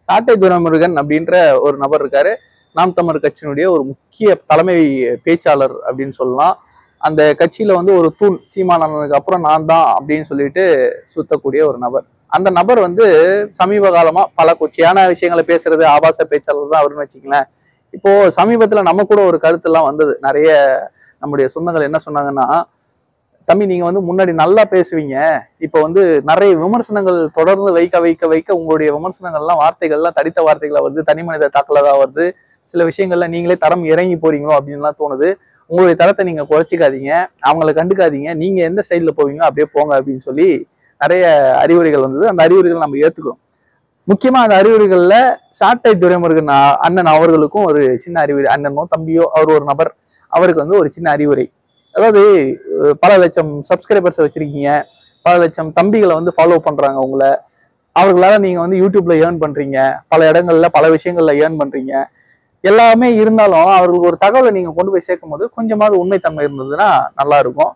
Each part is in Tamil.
சாட்டை துரைமுருகன் அப்படின்ற ஒரு நபர் இருக்காரு. நாம் தமிழர் கட்சியினுடைய ஒரு முக்கிய தலைமை பேச்சாளர் அப்படின்னு சொல்லலாம். அந்த கட்சியில வந்து ஒரு தூண், சீமானனுக்கு அப்புறம் நான் தான் அப்படின்னு சொல்லிட்டு சுத்தக்கூடிய ஒரு நபர். அந்த நபர் வந்து சமீப காலமா பல கொச்சையான விஷயங்களை பேசுறது, ஆபாச பேச்சாளர் தான் அவருன்னு வச்சுக்கலாம். இப்போ சமீபத்துல நம்ம கூட ஒரு கருத்து எல்லாம் வந்தது. நிறைய நம்முடைய சொந்தங்கள் என்ன சொன்னாங்கன்னா, தம்பி நீங்க வந்து முன்னாடி நல்லா பேசுவீங்க, இப்ப வந்து நிறைய விமர்சனங்கள் தொடர்ந்து வைக்க வைக்க வைக்க உங்களுடைய விமர்சனங்கள்லாம் வார்த்தைகள்லாம் தடித்த வார்த்தைகளா வருது, தனி மனித தாக்குதலா வருது, சில விஷயங்கள்ல நீங்களே தரம் இறங்கி போறீங்களோ அப்படின்லாம் தோணுது. உங்களுடைய தரத்தை நீங்க குறைச்சிக்காதீங்க, அவங்களை கண்டுக்காதீங்க, நீங்க எந்த ஸ்டைல்ல போவீங்களோ அப்படியே போங்க அப்படின்னு சொல்லி நிறைய அறிவுரைகள் வந்தது. அந்த அறிவுரைகள் நம்ம ஏத்துக்கிறோம். முக்கியமா அந்த அறிவுரைகள்ல சாட்டை துரைமுருகன் அண்ணன் அவர்களுக்கும் ஒரு சின்ன அறிவுரை, அண்ணனோ தம்பியோ அவர் ஒரு நபர், அவருக்கு வந்து ஒரு சின்ன அறிவுரை. அதாவது பல லட்சம் சப்ஸ்கிரைபர்ஸ் வச்சிருக்கீங்க, பல லட்சம் தம்பிகளை வந்து ஃபாலோ பண்றாங்க உங்களை, அவர்களால நீங்க வந்து யூடியூப்ல ஏர்ன் பண்றீங்க, பல இடங்கள்ல பல விஷயங்கள்ல ஏர்ன் பண்றீங்க. எல்லாமே இருந்தாலும் அவர்களுக்கு ஒரு தகவலை நீங்க கொண்டு போய் சேர்க்கும் போது கொஞ்சமாவது உண்மைத்தன்மை இருந்ததுன்னா நல்லா இருக்கும்.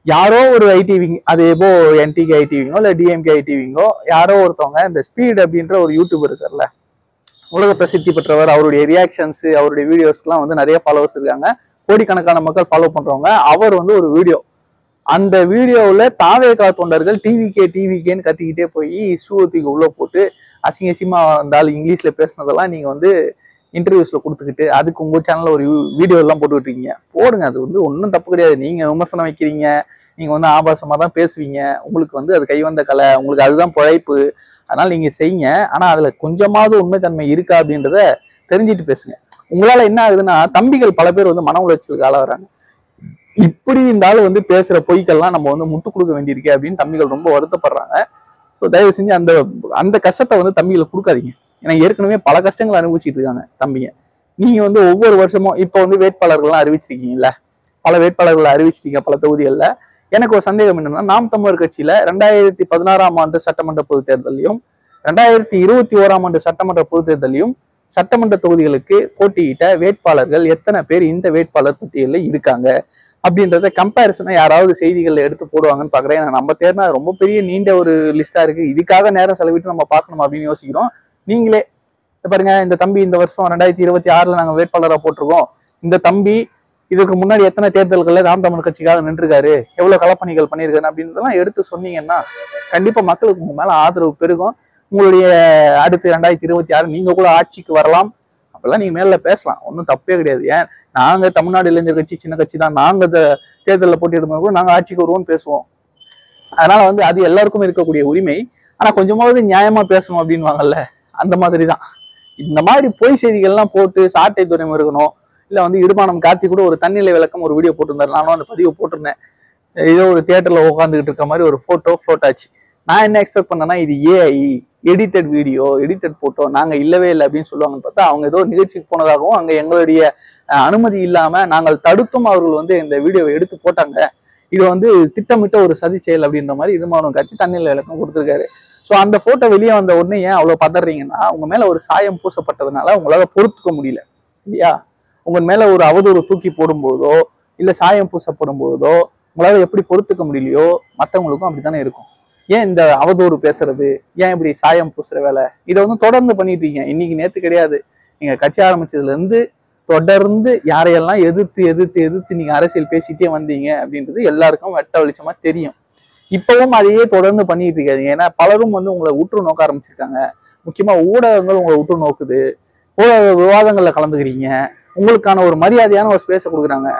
யாரோ ஒரு ஐடிவிங், அது எப்போ என்டிகே ஐடிவிங்கோ இல்ல டிஎம்கே ஐடிவிங்கோ, யாரோ ஒருத்தவங்க இந்த ஸ்பீட் அப்படின்ற ஒரு யூடியூபர் இருக்கார்ல, உலக பிரசித்தி பெற்றவர், அவருடைய ரியாக்ஷன்ஸ், அவருடைய வீடியோஸ்க்குலாம் வந்து நிறைய ஃபாலோவர்ஸ் இருக்காங்க, கோடிக்கணக்கான மக்கள் ஃபாலோ பண்றவங்க. அவர் வந்து ஒரு வீடியோ, அந்த வீடியோவில் தாவேகா தொண்டர்கள் டிவிகேன்னு கத்திக்கிட்டே போய் ஸ்டூடியோக்கு உள்ள போட்டு அசிங்க அசிங்கமா இருந்தாலும் இங்கிலீஷ்ல பேசுனதெல்லாம் நீங்க வந்து இன்டர்வியூஸ்ல கொடுத்துக்கிட்டு அதுக்கு உங்க சேனல்ல ஒரு வீடியோ எல்லாம் போட்டுக்கிட்டு இருக்கீங்க. போடுங்க, அது வந்து ஒன்றும் தப்பு கிடையாது. நீங்க விமர்சனம் வைக்கிறீங்க, நீங்க வந்து ஆபாசமா தான் பேசுவீங்க, உங்களுக்கு வந்து அது கைவந்த கலை, உங்களுக்கு அதுதான் பிழைப்பு, அதனால நீங்க செய்யுங்க. ஆனா அதுல கொஞ்சமாவது உண்மைத்தன்மை இருக்கா அப்படின்றத தெரிஞ்சுட்டு பேசுங்க. உங்களால என்ன ஆகுதுன்னா, தம்பிகள் பல பேர் வந்து மன உளைச்சலுக்கு ஆளாகிறாங்க. இப்படி இந்த ஆளு வந்து பேசுற பொய்க்கெல்லாம் நம்ம வந்து முட்டு கொடுக்க வேண்டியிருக்கே அப்படின்னு தம்பிகள் ரொம்ப வருத்தப்படுறாங்க. ஸோ தயவு செஞ்சு அந்த அந்த கஷ்டத்தை வந்து தம்பிகளுக்கு கொடுக்காதீங்க. ஏன்னா ஏற்கனவே பல கஷ்டங்கள் அனுபவிச்சுட்டு இருக்காங்க தம்பிங்க. நீங்க வந்து ஒவ்வொரு வருஷமும் இப்போ வந்து வேட்பாளர்கள்லாம் அறிவிச்சிருக்கீங்கல்ல, பல வேட்பாளர்களை அறிவிச்சிட்டீங்க பல தொகுதிகளில். எனக்கு ஒரு சந்தேகம் என்னன்னா, நாம் தமிழர் கட்சியில 2016ஆம் ஆண்டு சட்டமன்ற பொதுத் தேர்தலையும் 2021ஆம் ஆண்டு சட்டமன்ற பொதுத் தேர்தலையும் சட்டமன்ற தொகுதிகளுக்கு போட்டியிட்ட வேட்பாளர்கள் எத்தனை பேர் இந்த வேட்பாளர் பட்டியலில் இருக்காங்க அப்படின்றத கம்பேரிசனை யாராவது செய்திகள் எடுத்து போடுவாங்கன்னு பாக்குறேன். நம்ம தேர்னா ரொம்ப பெரிய நீண்ட ஒரு லிஸ்டா இருக்கு, இதுக்காக நேரம் செலவிட்டு நம்ம பார்க்கணும் அப்படின்னு யோசிக்கிறோம். நீங்களே பாருங்க, இந்த தம்பி இந்த வருஷம் 2026ல நாங்க வேட்பாளராக போட்டிருக்கோம், இந்த தம்பி இதுக்கு முன்னாடி எத்தனை தேர்தல்கள்ல நாம் தமிழ் கட்சிக்காக நின்றுருக்காரு, எவ்வளவு களப்பணிகள் பண்ணியிருக்காரு அப்படின்றதெல்லாம் எடுத்து சொன்னீங்கன்னா கண்டிப்பா மக்களுக்கு உங்க மேல ஆதரவு பெருகும். உங்களுடைய அடுத்து 2026 நீங்க கூட ஆட்சிக்கு வரலாம், அப்பெல்லாம் நீங்க மேல பேசலாம், ஒன்றும் தப்பே கிடையாது. ஏன் நாங்க தமிழ்நாடு இளைஞர் கட்சி சின்ன கட்சி தான், நாங்க தேர்தலில் போட்டியிடும் கூட நாங்க ஆட்சிக்கு வருவோம்னு பேசுவோம். அதனால வந்து அது எல்லாருக்கும் இருக்கக்கூடிய உரிமை. ஆனா கொஞ்சமாவது நியாயமா பேசணும் அப்படின்வாங்கல்ல, அந்த மாதிரி தான். இந்த மாதிரி பொய் செய்திகள்லாம் போட்டு சாட்டை துரைமுருகனோ இல்ல வந்து இடுமானம் கார்த்தி கூட ஒரு தன்னிலை விளக்கம் ஒரு வீடியோ போட்டிருந்தாரு, நானும் அந்த பதிவை போட்டிருந்தேன். ஏதோ ஒரு தியேட்டர்ல உட்காந்துக்கிட்டு இருக்க மாதிரி ஒரு போட்டோ ஃப்ளோட் ஆச்சு. நான் என்ன எக்ஸ்பெக்ட் பண்ணேன்னா, இது AI edited video, edited photo, நாங்க இல்லவே இல்லை அப்படின்னு சொல்லுவாங்கன்னு பார்த்தா, அவங்க ஏதோ நிகழ்ச்சிக்கு போனதாகவும் அங்க எங்களுடைய அனுமதி இல்லாம நாங்கள் தடுத்தும் அவர்கள் வந்து இந்த வீடியோவை எடுத்து போட்டாங்க, இது வந்து திட்டமிட்ட ஒரு சதி செயல் அப்படின்ற மாதிரி இடுமானம் கார்த்தி தன்னிலை விளக்கம் கொடுத்துருக்காரு. ஸோ அந்த போட்டோ வெளியே வந்த உடனே ஏன் அவ்வளவு பதறீங்கன்னா, உங்க மேல ஒரு சாயம் பூசப்பட்டதுனால உங்களால பொறுத்துக்க முடியல இல்லையா? உங்க மேல ஒரு அவதூறு தூக்கி போடும்போதோ இல்ல சாயம் பூசப்படும் போதோ உங்களால எப்படி பொறுத்துக்க முடியலையோ, மற்றவங்களுக்கும் அப்படித்தானே இருக்கும். ஏன் இந்த அவதூறு பேசுறது, ஏன் இப்படி சாயம் பூசுற வேலை, இதை வந்து தொடர்ந்து பண்ணிட்டு இருக்கீங்க. இன்னைக்கு நேத்து கிடையாது, நீங்க கட்சி ஆரம்பிச்சதுல இருந்து தொடர்ந்து யாரையெல்லாம் எதிர்த்து எதிர்த்து எதிர்த்து நீங்க அரசியல் பேசிட்டே வந்தீங்க அப்படின்றது எல்லாருக்கும் வெட்ட வெளிச்சமா தெரியும். இப்பவும் அதையே தொடர்ந்து பண்ணிட்டு இருக்காதீங்க. ஏன்னா பலரும் வந்து உங்களை உற்று நோக்க ஆரம்பிச்சிருக்காங்க. முக்கியமா ஊடகங்கள் உங்களை உற்று நோக்குது, ஊடக விவாதங்கள்ல கலந்துக்கிறீங்க, உங்களுக்கான ஒரு மரியாதையான ஒரு ஸ்பேஸை கொடுக்குறாங்க.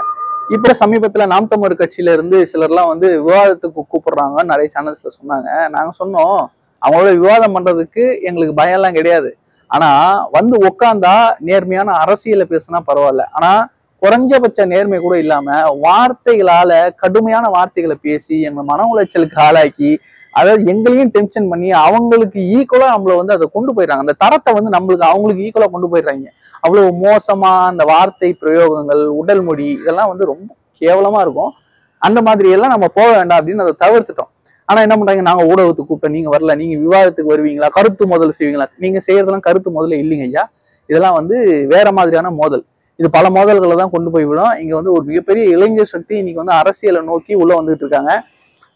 இப்ப சமீபத்துல நாம் தமிழர் கட்சியில இருந்து சிலர்லாம் வந்து விவாதத்துக்கு கூப்பிடுறாங்க நிறைய சேனல்ஸ்ல சொன்னாங்க. நாங்க சொன்னோம், அவங்களோட விவாதம் பண்றதுக்கு எங்களுக்கு பயம் எல்லாம் கிடையாது, ஆனா வந்து உட்காந்தா நேர்மையான அரசியலை பேசுனா பரவாயில்ல, ஆனா குறைஞ்சபட்ச நேர்மை கூட இல்லாம வார்த்தைகளால கடுமையான வார்த்தைகளை பேசி எங்க மன உளைச்சலுக்கு ஆளாக்கி, அதாவது எங்களையும் டென்ஷன் பண்ணி அவங்களுக்கு ஈக்குவலா நம்மள வந்து அதை கொண்டு போயிடுறாங்க. அந்த தரத்தை வந்து நம்மளுக்கு அவங்களுக்கு ஈக்குவலா கொண்டு போயிடுறாங்க. அவ்வளவு மோசமா அந்த வார்த்தை பிரயோகங்கள், உடல் மொழி, இதெல்லாம் வந்து ரொம்ப கேவலமா இருக்கும். அந்த மாதிரி எல்லாம் நம்ம போக வேண்டாம் அப்படின்னு அதை தவிர்த்துட்டோம். ஆனா என்ன பண்றாங்க, நாங்க ஊடகத்துக்கு கூப்பிட்ட நீங்க வரல, நீங்க விவாதத்துக்கு வருவீங்களா, கருத்து மோதல் செய்வீங்களா? நீங்க செய்யறதெல்லாம் கருத்து மோதல் இல்லைங்க ஐயா, இதெல்லாம் வந்து வேற மாதிரியான மோதல். இது பல மோதல்களை தான் கொண்டு போய்விடும். இங்க வந்து ஒரு மிகப்பெரிய இளைஞர் சக்தி இன்னைக்கு வந்து அரசியலை நோக்கி உள்ள வந்துட்டு இருக்காங்க.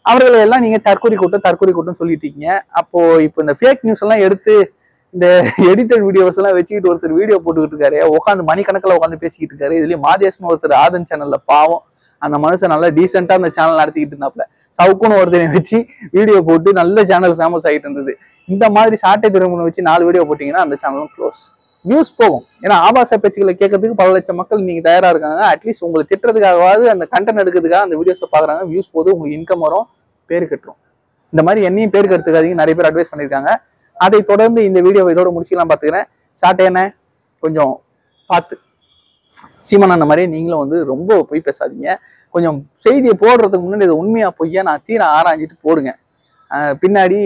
அவர்களை எல்லாம் நீங்க தற்கொலை கூட்டம் சொல்லிட்டு இருக்கீங்க. அப்போ இப்போ இந்த ஃபேக் நியூஸ் எல்லாம் எடுத்து இந்த எடிட்டட் வீடியோஸ் எல்லாம் வச்சுக்கிட்டு ஒருத்தர் வீடியோ போட்டுக்கிட்டு இருக்காரு, உட்காந்து மணிக்கணக்கில் உட்காந்து பேசிக்கிட்டு இருக்காரு. இதுலயும் மாதேஷ்னு ஒருத்தர் ஆதன் சேனல்ல பாவம் அந்த மனுஷன் நல்லா டீசெண்டா அந்த சேனல் நடத்திக்கிட்டு இருந்தாப்ல. சவுக்குன்னு ஒருத்தரை வச்சு வீடியோ போட்டு நல்ல சேனல் ஃபேமஸ் ஆகிட்டு இருந்தது. இந்த மாதிரி சாட்டை திருமணம் வச்சு 4 வீடியோ போட்டீங்கன்னா அந்த சேனலும் க்ளோஸ். வியூஸ் போகும். ஏன்னா ஆபாச பேச்சுக்களை கேட்கறதுக்கு பல லட்சம் மக்கள் நீங்க தயாரா இருக்காங்க. அட்லீஸ்ட் உங்களை திட்டுறதுக்காகவாது அந்த கண்டென்ட் எடுக்கிறதுக்காக அந்த வீடியோஸை பாக்குறாங்க. வியூஸ் போதும், உங்களுக்கு இன்கம் வரும், பேர் கட்டுரும். இந்த மாதிரி என்னையும் பேர் கட்டுறதுக்காக நிறைய பேர் அட்வைஸ் பண்ணியிருக்காங்க. அதை தொடர்ந்து இந்த வீடியோ இதோட முடிச்சுக்கலாம் பார்த்துக்கிறேன். சாட்டை என்ன கொஞ்சம் பார்த்து சீமான் அந்த மாதிரி நீங்களும் வந்து ரொம்ப பொய் பேசாதீங்க. கொஞ்சம் செய்தியை போடுறதுக்கு முன்னாடி இது உண்மையா பொய்யா நான் தீர ஆராய்ஞ்சிட்டு போடுங்க. பின்னாடி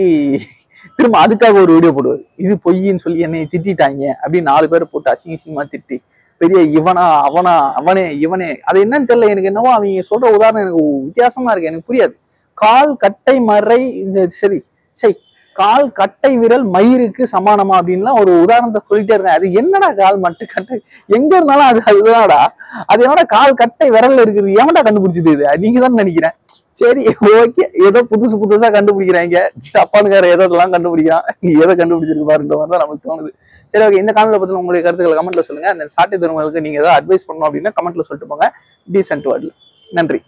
திரும்ப அதுக்காக ஒரு வீடியோ போடுவார், இது பொய்ன்னு சொல்லி என்னை திட்டாங்க அப்படின்னு 4 பேரை போட்டு அசிங்கமா திட்டி பெரிய இவனா அவனா அவனே இவனே அது என்னன்னு தெரியல. எனக்கு என்னவோ அவங்க சொல்ற உதாரணம் எனக்கு வித்தியாசமா இருக்கு, எனக்கு புரியாது. கால் கட்டை மறை சரி சரி கால் கட்டை விரல் மயிருக்கு சமானமா அப்படின்லாம் ஒரு உதாரணத்தை சொல்லிட்டே இருக்கேன். அது என்னடா கால் மட்டும் கட்டை எங்க இருந்தாலும் அதுதான்டா. அது என்னடா கால் கட்டை விரல்ல இருக்குது, எவன்டா கண்டுபிடிச்சது? இது நீங்க தான் நினைக்கிறேன். சரி ஓகே, ஏதோ புதுசா கண்டுபிடிக்கிறாங்க. அப்பானுக்கார ஏதோலாம் கண்டுபிடிக்கிறான், எதை கண்டுபிடிச்சிருக்கு பாருன்ற மாதிரி தான் நமக்கு தோணுது. சரி ஓகே, இந்த காணொலியை பத்தி உங்களுடைய கருத்துக்களை கமெண்ட்ல சொல்லுங்க. அந்த சாட்டை திருமணத்துக்கு நீங்க ஏதாவது அட்வைஸ் பண்ணணும் அப்படின்னா கமெண்ட்ல சொல்லிட்டு போங்க, டீசென்ட் வேர்ட்ல. நன்றி.